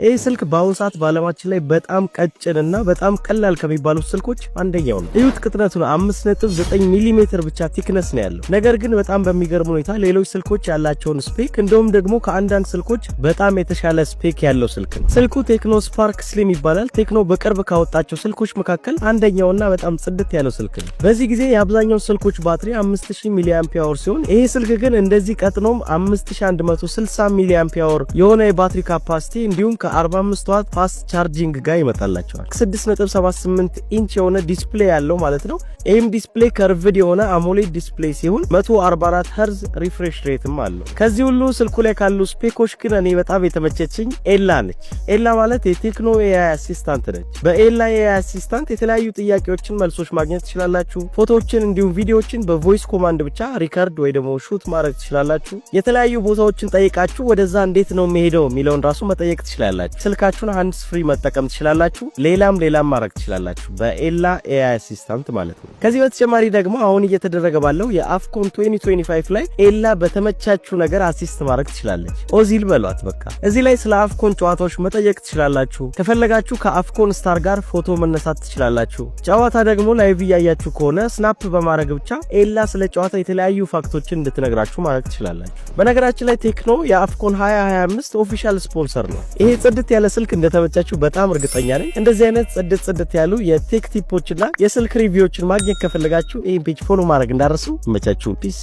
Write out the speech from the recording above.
ይህ ስልክ በአሁኑ ሰዓት በዓለማችን ላይ በጣም ቀጭንና በጣም ቀላል ከሚባሉት ስልኮች አንደኛው ነው። እዩት ቅጥነቱ ነው 5.9 ሚሜ ብቻ ቲክነስ ነው ያለው። ነገር ግን በጣም በሚገርም ሁኔታ ሌሎች ስልኮች ያላቸውን ስፔክ እንደውም ደግሞ ከአንዳንድ ስልኮች በጣም የተሻለ ስፔክ ያለው ስልክ ነው። ስልኩ ቴክኖ ስፓርክ ስሊም ይባላል። ቴክኖ በቅርብ ካወጣቸው ስልኮች መካከል አንደኛውና በጣም ጽድት ያለው ስልክ ነው። በዚህ ጊዜ የአብዛኛው ስልኮች ባትሪ 5000 ሚሊ አምፒር ሲሆን ይሄ ስልክ ግን እንደዚህ ቀጥኖም 5160 ሚሊ አምፒር የሆነ የባትሪ ካፓሲቲ እንዲሁም ከ45 ዋት ፋስት ቻርጂንግ ጋር ይመጣላቸዋል። 6.78 ኢንች የሆነ ዲስፕሌይ ያለው ማለት ነው። ይህም ዲስፕሌይ ከርቭድ የሆነ አሞሌድ ዲስፕሌይ ሲሆን 144 ሄርዝ ሪፍሬሽ ሬትም አለው። ከዚህ ሁሉ ስልኩ ላይ ካሉ ስፔኮች ግን እኔ በጣም የተመቸችኝ ኤላ ነች። ኤላ ማለት የቴክኖ ኤአይ አሲስታንት ነች። በኤላ ኤአይ አሲስታንት የተለያዩ ጥያቄዎችን መልሶች ማግኘት ትችላላችሁ። ፎቶዎችን እንዲሁም ቪዲዮዎችን በቮይስ ኮማንድ ብቻ ሪከርድ ወይ ደግሞ ሹት ማድረግ ትችላላችሁ። የተለያዩ ቦታዎችን ጠይቃችሁ ወደዛ እንዴት ነው የሚሄደው የሚለውን ራሱ መጠየቅ ትችላላችሁ። ስልካችሁን ሃንድስ ፍሪ መጠቀም ትችላላችሁ። ሌላም ማድረግ ትችላላችሁ በኤላ ኤአይ አሲስታንት ማለት ነው። ከዚህ በተጨማሪ ደግሞ አሁን እየተደረገ ባለው የአፍኮን 2025 ላይ ኤላ በተመቻችሁ ነገር አሲስት ማድረግ ትችላለች። ኦዚል በሏት በቃ። እዚህ ላይ ስለ አፍኮን ጨዋታዎች መጠየቅ ትችላላችሁ። ከፈለጋችሁ ከአፍኮን ስታር ጋር ፎቶ መነሳት ትችላላችሁ። ጨዋታ ደግሞ ላይቭ እያያችሁ ከሆነ ስናፕ በማድረግ ብቻ ኤላ ስለ ጨዋታ የተለያዩ ፋክቶችን እንድትነግራችሁ ማድረግ ትችላላችሁ። በነገራችን ላይ ቴክኖ የአፍኮን 2025 ኦፊሻል ስፖንሰር ነው። ይሄ ጽድት ያለ ስልክ እንደተመቻችሁ በጣም እርግጠኛ ነኝ። እንደዚህ አይነት ጽድት ያሉ የቴክ ቲፖችና የስልክ ሪቪዎችን ማግኘት ከፈለጋችሁ ይሄን ፔጅ ፎሎ ማድረግ እንዳትረሱ። መቻችሁ ፒስ